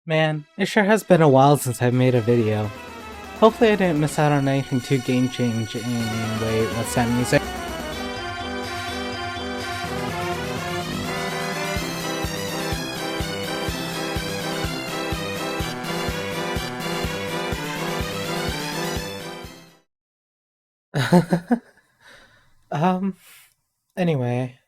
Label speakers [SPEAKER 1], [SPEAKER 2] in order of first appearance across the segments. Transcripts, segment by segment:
[SPEAKER 1] Man, it sure has been a while since I've made a video. Hopefully I didn't miss out on anything too game-changing. Wait, what's that music? um, anyway.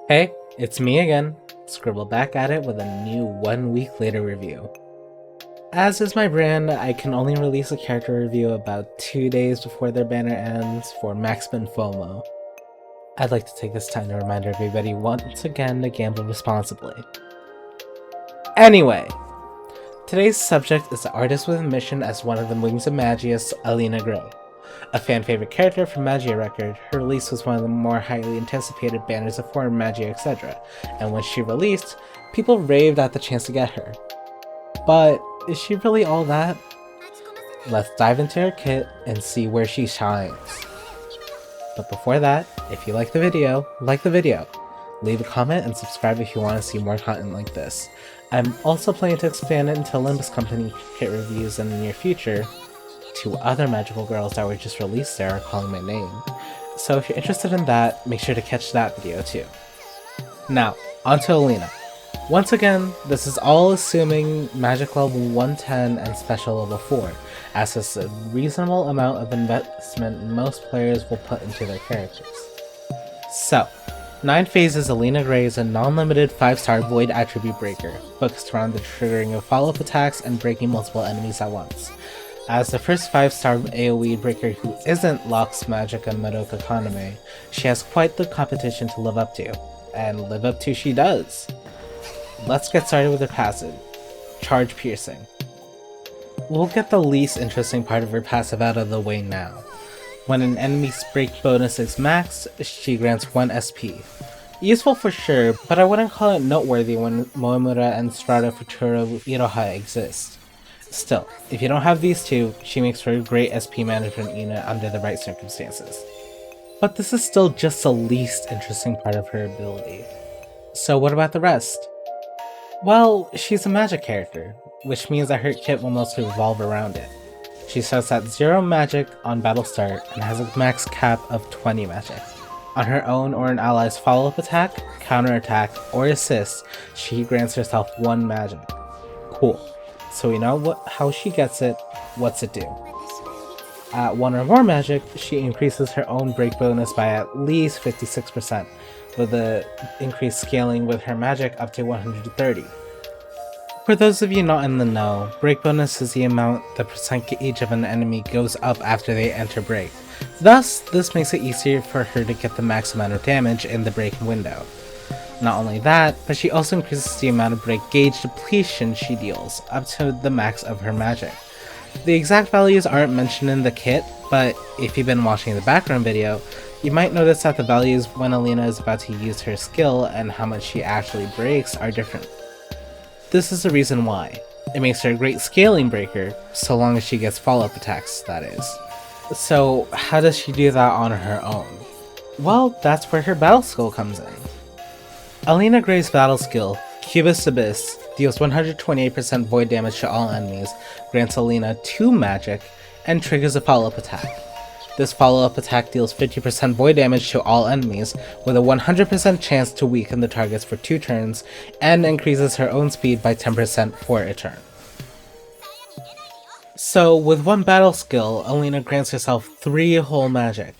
[SPEAKER 1] Hey, it's me again. Scribble back at it with a new 1 week later review. As is my brand, I can only release a character review about 2 days before their banner ends for maximum FOMO. I'd like to take this time to remind everybody once again to gamble responsibly. Anyway, today's subject is the artist with a mission as one of the Wings of Magia's Alina Gray. A fan-favorite character from Magia record, her release was one of the more highly anticipated banners of former Magia Exedra, and when she released, people raved at the chance to get her. But is she really all that? Let's dive into her kit and see where she shines. But before that, if you like the video, leave a comment and subscribe if you want to see more content like this. I'm also planning to expand it into Olympus Company kit reviews in the near future. 2 other magical girls that were just released there are calling my name. So if you're interested in that, make sure to catch that video too. Now, onto Alina. Once again, this is all assuming magic level 110 and special level 4, as it's a reasonable amount of investment most players will put into their characters. So, 9 phases Alina Gray is a non-limited 5-star void attribute breaker, focused around the triggering of follow-up attacks and breaking multiple enemies at once. As the first 5-star AoE breaker who isn't Locke's Magic and Madoka Kaname, she has quite the competition to live up to, and live up to she does. Let's get started with her passive, Charge Piercing. We'll get the least interesting part of her passive out of the way now. When an enemy's break bonus is maxed, she grants 1 SP. Useful for sure, but I wouldn't call it noteworthy when Moemura and Strata Futuro Iroha exist. Still, if you don't have these two, she makes for a great SP management unit under the right circumstances. But this is still just the least interesting part of her ability. So what about the rest? Well, she's a magic character, which means that her kit will mostly revolve around it. She starts at 0 magic on battle start and has a max cap of 20 magic. On her own or an ally's follow-up attack, counter-attack, or assist, she grants herself 1 magic. Cool. So we know how she gets it, what's it do? At 1 or more magic, she increases her own break bonus by at least 56%, with the increased scaling with her magic up to 130. For those of you not in the know, break bonus is the amount the percentage of an enemy goes up after they enter break. Thus, this makes it easier for her to get the max amount of damage in the break window. Not only that, but she also increases the amount of break gauge depletion she deals, up to the max of her magic. The exact values aren't mentioned in the kit, but if you've been watching the background video, you might notice that the values when Alina is about to use her skill and how much she actually breaks are different. This is the reason why. It makes her a great scaling breaker, so long as she gets follow-up attacks, that is. So how does she do that on her own? Well, that's where her battle skill comes in. Alina Gray's battle skill, Cubist Abyss, deals 128% void damage to all enemies, grants Alina 2 magic, and triggers a follow-up attack. This follow-up attack deals 50% void damage to all enemies, with a 100% chance to weaken the targets for 2 turns, and increases her own speed by 10% for a turn. So, with 1 battle skill, Alina grants herself 3 whole magic.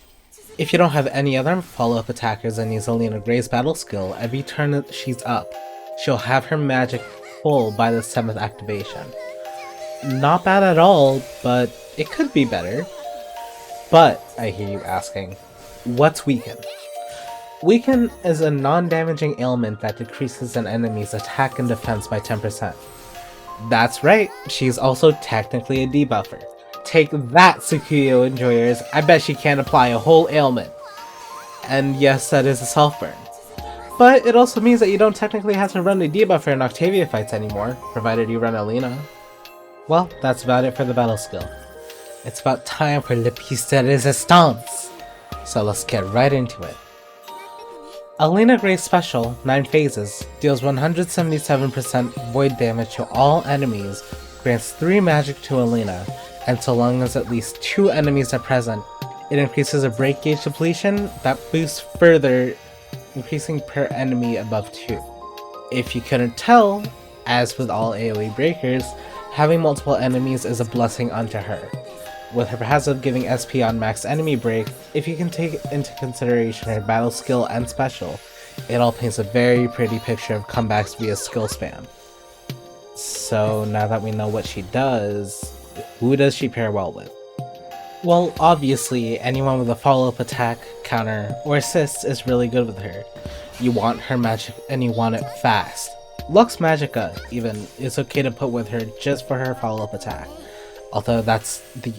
[SPEAKER 1] If you don't have any other follow-up attackers and use Alina Gray's battle skill, every turn that she's up, she'll have her magic full by the 7th activation. Not bad at all, but it could be better. But, I hear you asking, what's Weaken? Weaken is a non-damaging ailment that decreases an enemy's attack and defense by 10%. That's right, she's also technically a debuffer. Take that, Tsukuyo enjoyers, I bet she can't apply a whole ailment. And yes, that is a self-burn. But it also means that you don't technically have to run the debuffer in Octavia fights anymore, provided you run Alina. Well, that's about it for the battle skill. It's about time for Le Piece de Resistance! So let's get right into it. Alina Gray's special, 9 phases, deals 177% void damage to all enemies, grants 3 magic to Alina, and so long as at least 2 enemies are present, it increases a break gauge depletion that boosts further, increasing per enemy above 2. If you couldn't tell, as with all AoE breakers, having multiple enemies is a blessing unto her. With her passive giving SP on max enemy break, if you can take into consideration her battle skill and special, it all paints a very pretty picture of comebacks via skill spam. So now that we know what she does, who does she pair well with? Well, obviously, anyone with a follow-up attack, counter, or assist is really good with her. You want her magic and you want it fast. Lux Magica, even, is okay to put with her just for her follow-up attack. Although that's the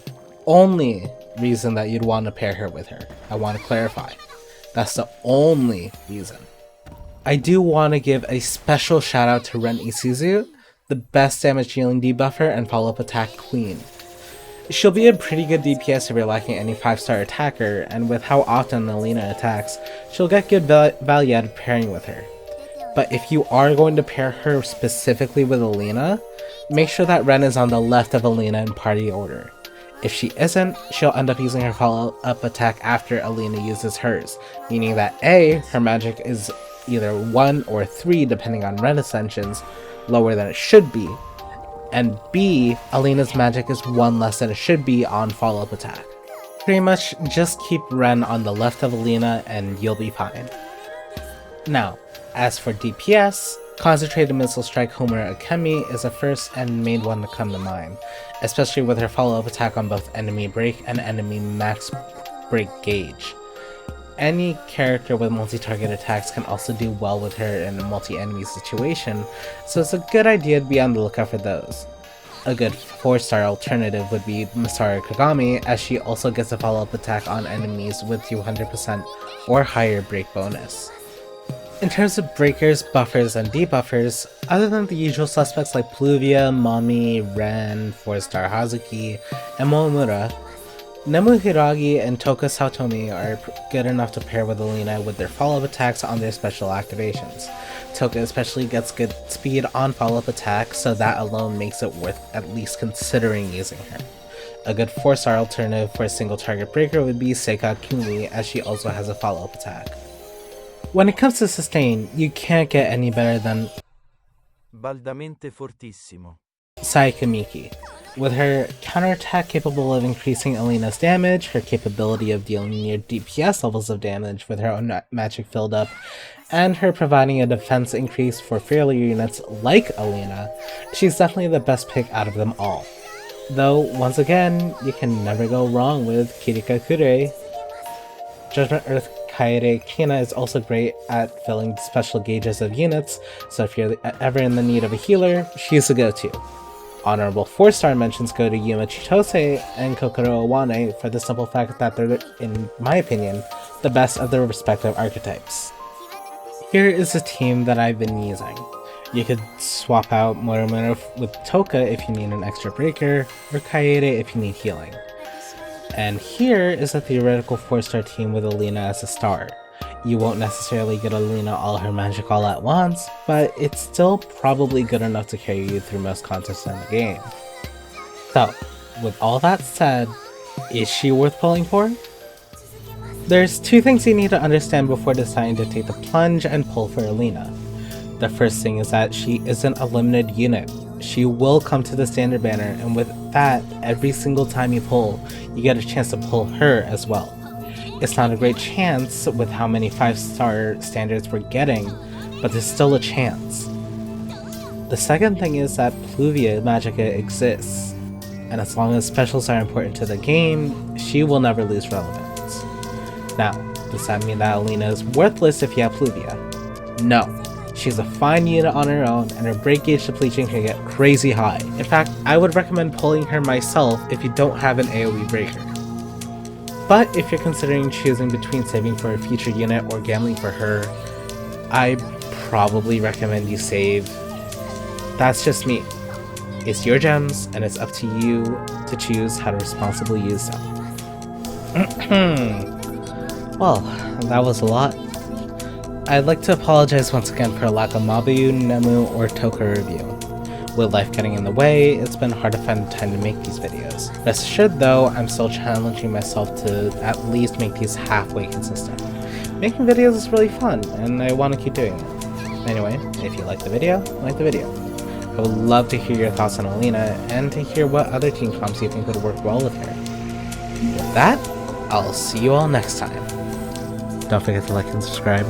[SPEAKER 1] only reason that you'd want to pair her with her. I want to clarify. That's the only reason. I do want to give a special shout out to Ren Isuzu, the best damage dealing debuffer and follow-up attack queen. She'll be a pretty good DPS if you're lacking any 5-star attacker, and with how often Alina attacks, she'll get good value out of pairing with her. But if you are going to pair her specifically with Alina, make sure that Ren is on the left of Alina in party order. If she isn't, she'll end up using her follow-up attack after Alina uses hers, meaning that A, her magic is either 1 or 3 depending on Ren ascensions, lower than it should be, and B, Alina's magic is 1 less than it should be on follow-up attack. Pretty much just keep Ren on the left of Alina and you'll be fine. Now, as for DPS, Concentrated Missile Strike Homer Akemi is the first and main one to come to mind, especially with her follow-up attack on both enemy break and enemy max break gauge. Any character with multi-target attacks can also do well with her in a multi-enemy situation, so it's a good idea to be on the lookout for those. A good 4-star alternative would be Masaru Kagami, as she also gets a follow-up attack on enemies with 200% or higher break bonus. In terms of breakers, buffers, and debuffers, other than the usual suspects like Pluvia, Mami, Ren, 4-star Hazuki, and Momura, Nemu Hiragi and Toka Satomi are good enough to pair with Alina with their follow-up attacks on their special activations. Toka especially gets good speed on follow-up attack, so that alone makes it worth at least considering using her. A good 4-star alternative for a single target breaker would be Seika Kumi, as she also has a follow-up attack. When it comes to sustain, you can't get any better than
[SPEAKER 2] Baldamente fortissimo.
[SPEAKER 1] Saika Miki. With her counterattack capable of increasing Alina's damage, her capability of dealing near DPS levels of damage with her own magic filled up, and her providing a defense increase for failure units like Alina, she's definitely the best pick out of them all. Though, once again, you can never go wrong with Kirika Kure. Judgment Earth Kaede Kina is also great at filling special gauges of units, so if you're ever in the need of a healer, she's the go-to. Honorable 4-star mentions go to Yuma Chitose and Kokoro Owane for the simple fact that they're, in my opinion, the best of their respective archetypes. Here is a team that I've been using. You could swap out Murumuru with Toka if you need an extra breaker, or Kaede if you need healing. And here is a theoretical 4-star team with Alina as a star. You won't necessarily get Alina all her magic all at once, but it's still probably good enough to carry you through most contests in the game. So, with all that said, is she worth pulling for? There's 2 things you need to understand before deciding to take the plunge and pull for Alina. The first thing is that she isn't a limited unit. She will come to the standard banner, and with that, every single time you pull, you get a chance to pull her as well. It's not a great chance with how many 5-star standards we're getting, but there's still a chance. The second thing is that Pluvia Magica exists, and as long as specials are important to the game, she will never lose relevance. Now, does that mean that Alina is worthless if you have Pluvia? No. She's a fine unit on her own, and her break gauge depletion can get crazy high. In fact, I would recommend pulling her myself if you don't have an AoE breaker. But if you're considering choosing between saving for a future unit or gambling for her, I probably recommend you save. That's just me. It's your gems, and it's up to you to choose how to responsibly use them. Well, that was a lot. I'd like to apologize once again for a lack of Mabu, Nemu, or Toka review. With life getting in the way, it's been hard to find the time to make these videos. Rest assured though, I'm still challenging myself to at least make these halfway consistent. Making videos is really fun, and I want to keep doing it. Anyway, if you like the video, like the video. I would love to hear your thoughts on Alina, and to hear what other teen comps you think would work well with her. With that, I'll see you all next time. Don't forget to like and subscribe.